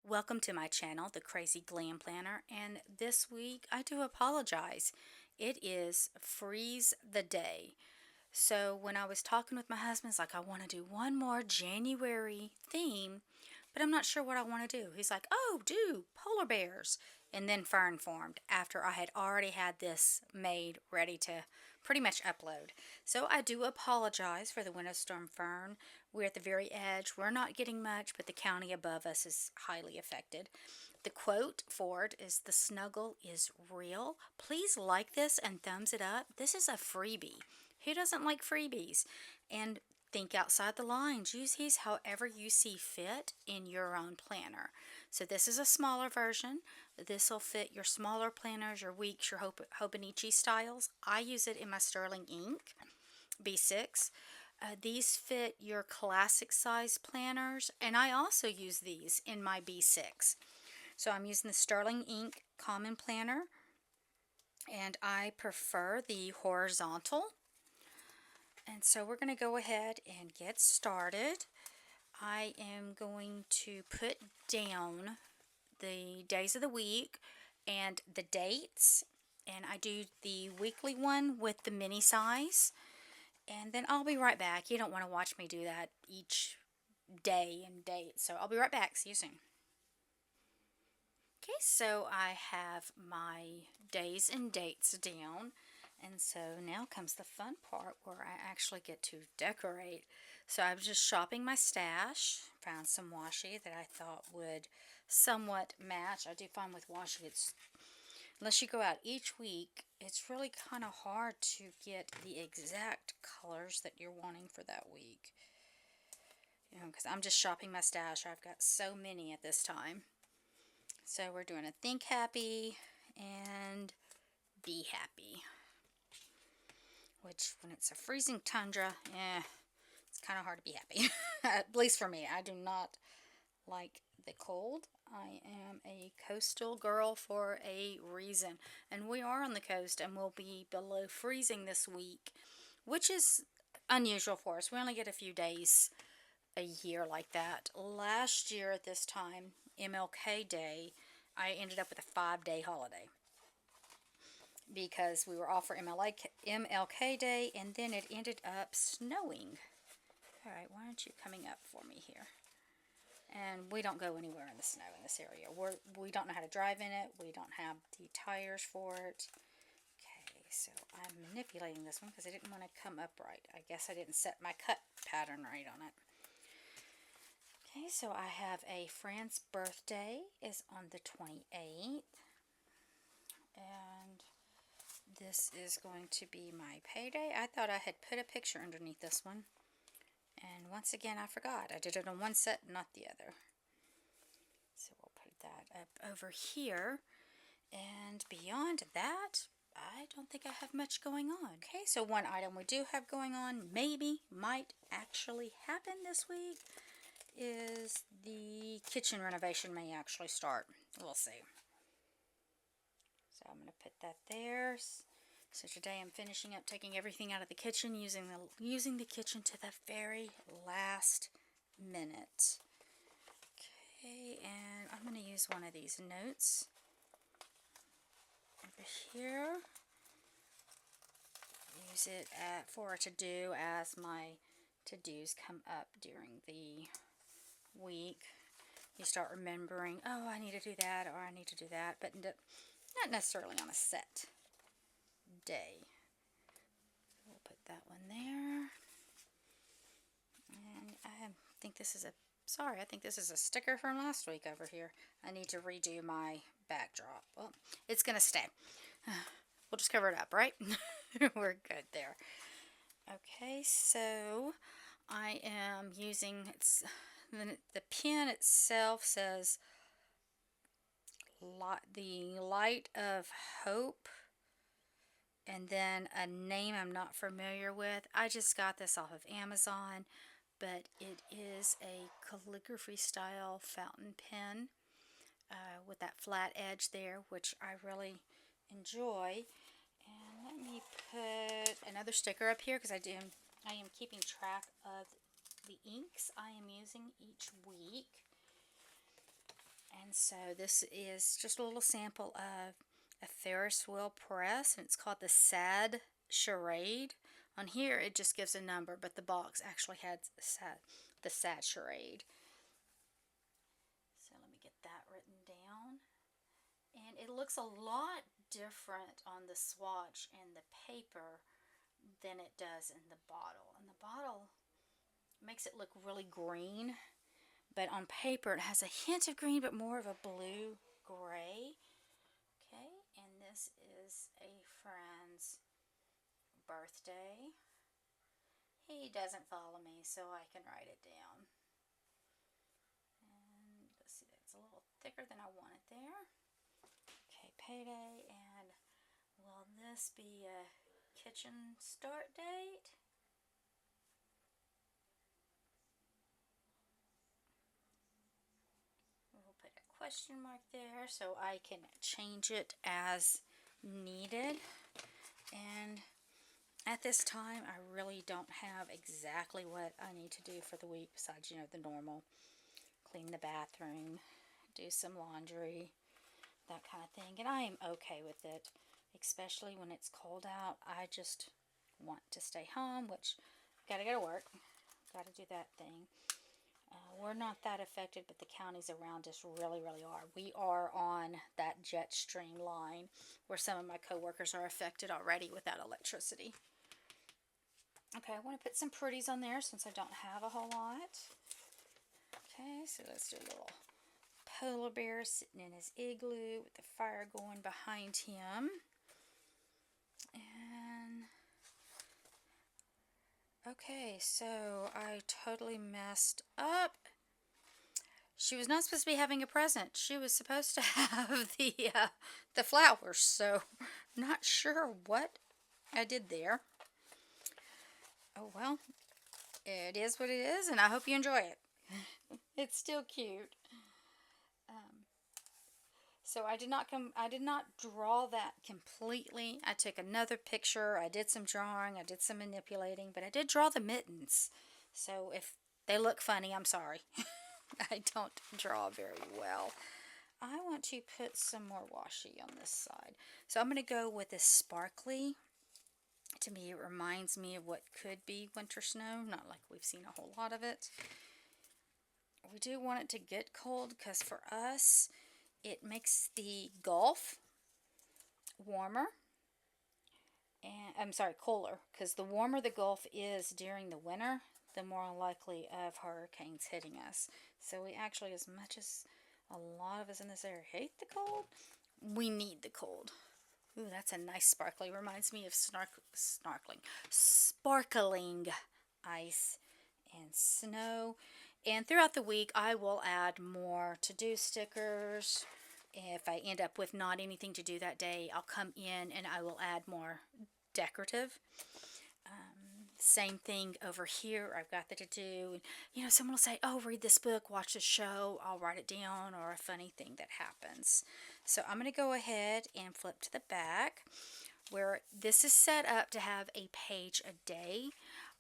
Welcome to my channel, The Crazy Glam Planner, and this week I do apologize. It is freeze the day. So when I was talking with my husband, it's like, I want to do one more January theme, but I'm not sure what I want to do. He's like, oh, do polar bears. And then Fern formed after I had already had this made ready to pretty much upload. So I do apologize for the Winter Storm Fern. We're at the very edge. We're not getting much, but the county above us is highly affected. The quote for it is, "The snuggle is real. Please like this and thumbs it up. This is a freebie. Who doesn't like freebies?" And think outside the lines. Use these however you see fit in your own planner. So this is a smaller version. This will fit your smaller planners, your weeks, your Hobonichi styles. I use it in my sterling ink, B6. These fit your classic size planners, and I also use these in my B6. So I'm using the sterling ink common planner, and I prefer the horizontal. And so we're going to go ahead and get started. I am going to put down the days of the week and the dates, and I do the weekly one with the mini size, and then I'll be right back. You don't want to watch me do that each day and date, so I'll be right back. See you soon. Okay, so I have my days and dates down, and so now comes the fun part where I actually get to decorate. So I was just shopping my stash, found some washi that I thought would somewhat match. I do find with washi, it's, unless you go out each week, it's really kind of hard to get the exact colors that you're wanting for that week. You know, because I'm just shopping my stash. I've got so many at this time. So we're doing a think happy and be happy. Which, when it's a freezing tundra, it's kind of hard to be happy. At least for me. I do not like the cold. I am a coastal girl for a reason. And we are on the coast and we'll be below freezing this week, which is unusual for us. We only get a few days a year like that. Last year at this time, MLK Day, I ended up with a 5-day holiday because we were off for MLK Day, and then it ended up snowing. Alright, why aren't you coming up for me here? And we don't go anywhere in the snow in this area. We don't know how to drive in it. We don't have the tires for it. Okay, so I'm manipulating this one because I didn't want to come up right. I guess I didn't set my cut pattern right on it. Okay, so I have a friend's birthday is on the 28th. And this is going to be my payday. I thought I had put a picture underneath this one. And once again, I forgot. I did it on one set, not the other. So we'll put that up over here. And beyond that, I don't think I have much going on. Okay, so one item we do have going on, maybe, might actually happen this week, is the kitchen renovation may actually start. We'll see. So I'm going to put that there. So today I'm finishing up taking everything out of the kitchen, using the kitchen to the very last minute. Okay, and I'm going to use one of these notes over here. Use it for a to-do as my to-dos come up during the week. You start remembering, oh, I need to do that, or I need to do that, but not necessarily on a set day. We'll put that one there. And I think this is I think this is a sticker from last week over here. I need to redo my backdrop. Well, it's going to stay. We'll just cover it up, right? We're good there. Okay, so I am using, the pen itself says the light of hope, and then a name I'm not familiar with. I just got this off of Amazon, but it is a calligraphy style fountain pen with that flat edge there, which I really enjoy. And let me put another sticker up here because I am keeping track of the inks I am using each week. And so this is just a little sample of a Ferris wheel press, and it's called the Sad Charade. On here it just gives a number, but the box actually had the Sad Charade. So let me get that written down. And it looks a lot different on the swatch and the paper than it does in the bottle. And the bottle makes it look really green, but on paper it has a hint of green, but more of a blue gray. Okay, and this is a friend's birthday. He doesn't follow me, so I can write it down. And let's see, that's a little thicker than I want it there. Okay, payday, and will this be a kitchen start date? We'll put a question mark there so I can change it as needed. And at this time, I really don't have exactly what I need to do for the week besides, the normal. Clean the bathroom, do some laundry, that kind of thing. And I am okay with it, especially when it's cold out. I just want to stay home, which gotta go to work, gotta do that thing. We're not that affected, but the counties around us really, really are. We are on that jet stream line where some of my coworkers are affected already without electricity. Okay, I want to put some pretties on there since I don't have a whole lot. Okay, so let's do a little polar bear sitting in his igloo with the fire going behind him. And okay, so I totally messed up. She was not supposed to be having a present. She was supposed to have the flowers. So, not sure what I did there. Oh well, it is what it is, and I hope you enjoy it. It's still cute. So I did not draw that completely. I took another picture. I did some drawing. I did some manipulating, but I did draw the mittens. So if they look funny, I'm sorry. I don't draw very well. I want to put some more washi on this side. So I'm going to go with this sparkly. To me, it reminds me of what could be winter snow. Not like we've seen a whole lot of it. We do want it to get cold because for us, it makes the Gulf warmer. And I'm sorry, cooler. Because the warmer the Gulf is during the winter, the more likely of hurricanes hitting us. So we actually, as much as a lot of us in this area hate the cold, we need the cold. Ooh, that's a nice sparkly. Reminds me of sparkling ice and snow. And throughout the week, I will add more to-do stickers. If I end up with not anything to do that day, I'll come in and I will add more decorative. Same thing over here. I've got that to do. Someone will say, oh, read this book, watch this show. I'll write it down, or a funny thing that happens. So I'm going to go ahead and flip to the back where this is set up to have a page a day.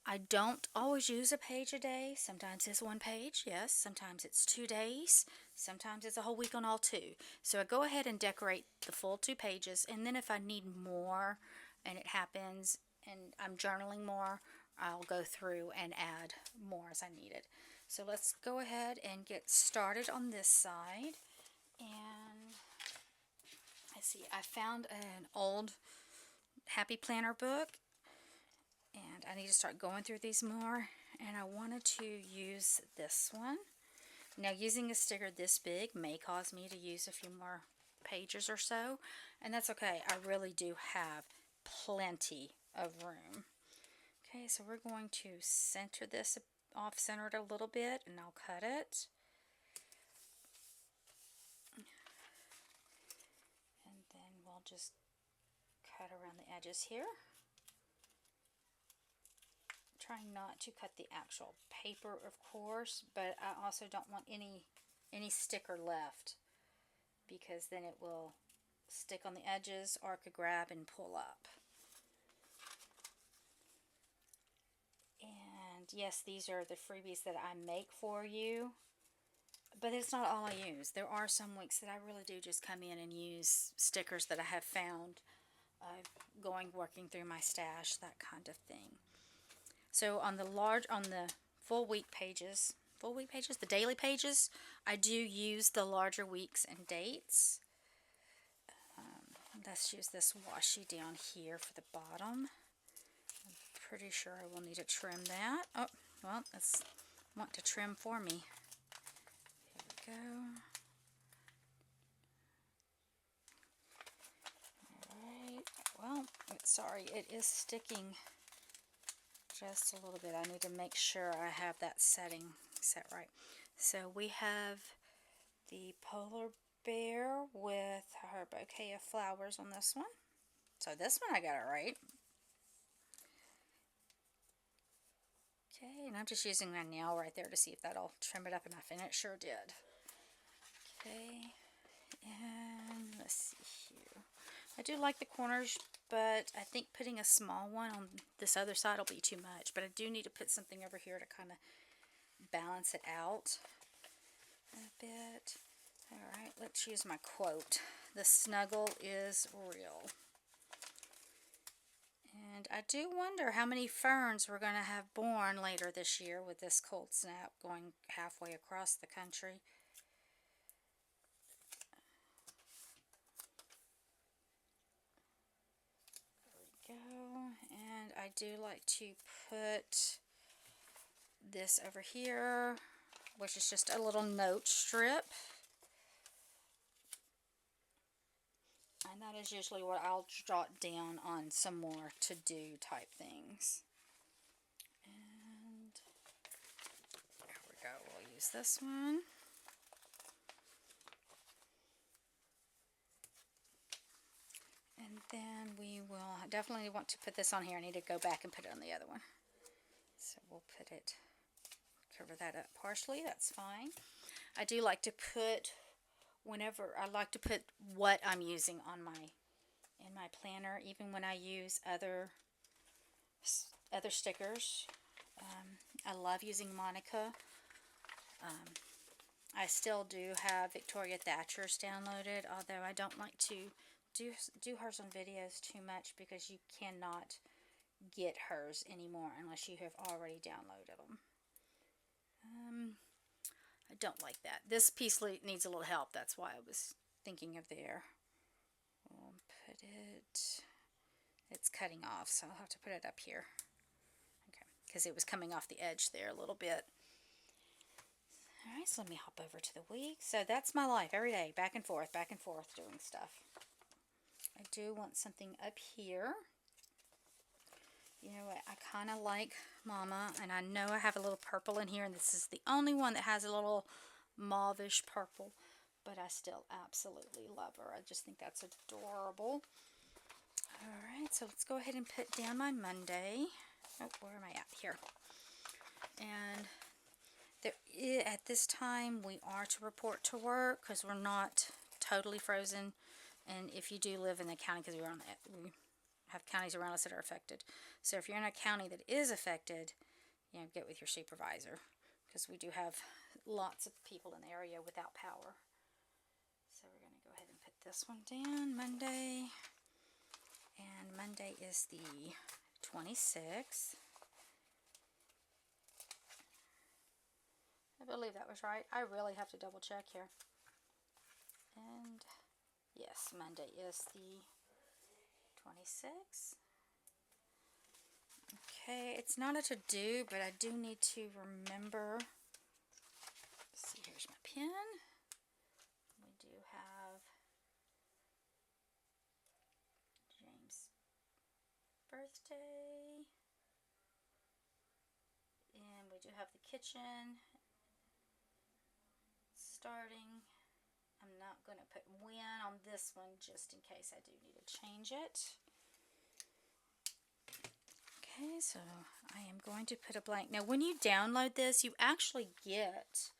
I don't always use a page a day. Sometimes it's one page, yes. Sometimes it's 2 days. Sometimes it's a whole week on all two. So I go ahead and decorate the full 2 pages, and then if I need more and it happens and I'm journaling more, I'll go through and add more as I need it. So let's go ahead and get started on this side. And let's see, I found an old Happy Planner book, and I need to start going through these more, and I wanted to use this one. Now, using a sticker this big may cause me to use a few more pages or so, and that's okay. I really do have plenty of room. Okay, so we're going to center this off-center it a little bit, and I'll cut it. And then we'll just cut around the edges here. Trying not to cut the actual paper, of course, but I also don't want any sticker left, because then it will stick on the edges or it could grab and pull up. And yes, these are the freebies that I make for you. But it's not all I use. There are some weeks that I really do just come in and use stickers that I have found working through my stash, that kind of thing. So on the full week pages, the daily pages, I do use the larger weeks and dates. Let's use this washi down here for the bottom. I'm pretty sure I will need to trim that. Oh, well, it's want to trim for me. Here we go. Alright, well, sorry, it is sticking just a little bit. I need to make sure I have that setting set right. So we have the polar bear with her bouquet of flowers on this one. So this one I got it right. Okay, and I'm just using my nail right there to see if that'll trim it up enough, and it sure did. Okay, and let's see here. I do like the corners, but I think putting a small one on this other side will be too much. But I do need to put something over here to kind of balance it out a bit. Alright, let's use my quote. The snuggle is real. And I do wonder how many ferns we're going to have born later this year with this cold snap going halfway across the country. There we go. And I do like to put this over here, which is just a little note strip. And that is usually what I'll jot down on some more to-do type things. And there we go. We'll use this one. And then we will definitely want to put this on here. I need to go back and put it on the other one. So we'll put it, cover that up partially. That's fine. I do like to put, I like to put what I'm using on in my planner, even when I use other stickers. I love using Monica. I still do have Victoria Thatcher's downloaded, although I don't like to do hers on videos too much because you cannot get hers anymore unless you have already downloaded them. I don't like that. This piece needs a little help. That's why I was thinking of there. We'll put it, it's cutting off, so I'll have to put it up here. Okay, because it was coming off the edge there a little bit. Alright, so let me hop over to the week. So that's my life every day, back and forth doing stuff. I do want something up here. You know what, I kind of like Mama, and I know I have a little purple in here, and this is the only one that has a little mauvish purple, but I still absolutely love her. I just think that's adorable. Alright, so let's go ahead and put down my Monday. Oh, where am I at? Here. And at this time, we are to report to work because we're not totally frozen. And if you do live in the county, because we have counties around us that are affected. So if you're in a county that is affected, you know, get with your supervisor, because we do have lots of people in the area without power. So we're going to go ahead and put this one down, Monday. And Monday is the 26th. I believe that was right. I really have to double check here. And yes, Monday is the 26th. Okay, it's not a to-do, but I do need to remember. Let's see, here's my pen. We do have James' birthday. And we do have the kitchen starting. I'm not going to put when on this one just in case I do need to change it. Okay, so I am going to put a blank. Now when you download this, you actually get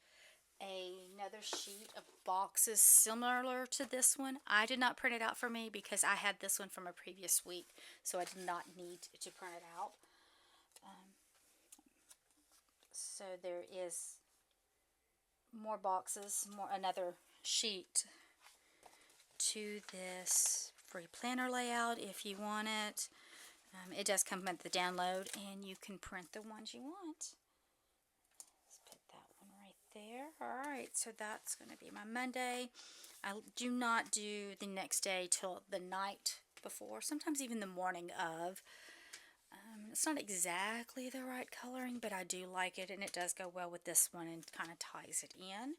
another sheet of boxes similar to this one. I did not print it out for me because I had this one from a previous week, so I did not need to print it out. So there is more boxes, another sheet to this free planner layout if you want it. It does come with the download, and you can print the ones you want. Let's put that one right there. Alright, so that's going to be my Monday. I do not do the next day till the night before, sometimes even the morning of. It's not exactly the right coloring, but I do like it, and it does go well with this one and kind of ties it in.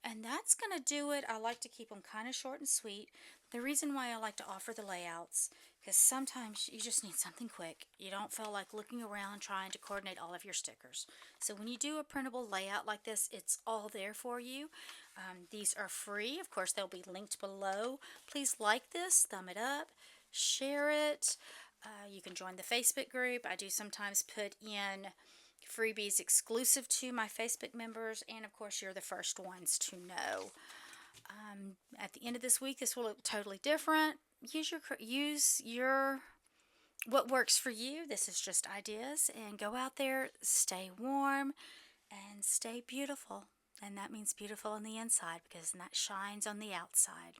And that's going to do it. I like to keep them kind of short and sweet. The reason why I like to offer the layouts, because sometimes you just need something quick. You don't feel like looking around trying to coordinate all of your stickers. So when you do a printable layout like this, it's all there for you. These are free. Of course, they'll be linked below. Please like this, thumb it up, share it. You can join the Facebook group. I do sometimes put in freebies exclusive to my Facebook members, and of course you're the first ones to know. At the end of this week, this will look totally different. Use your what works for you. This is just ideas, and go out there, stay warm, and stay beautiful. And that means beautiful on the inside, because that shines on the outside.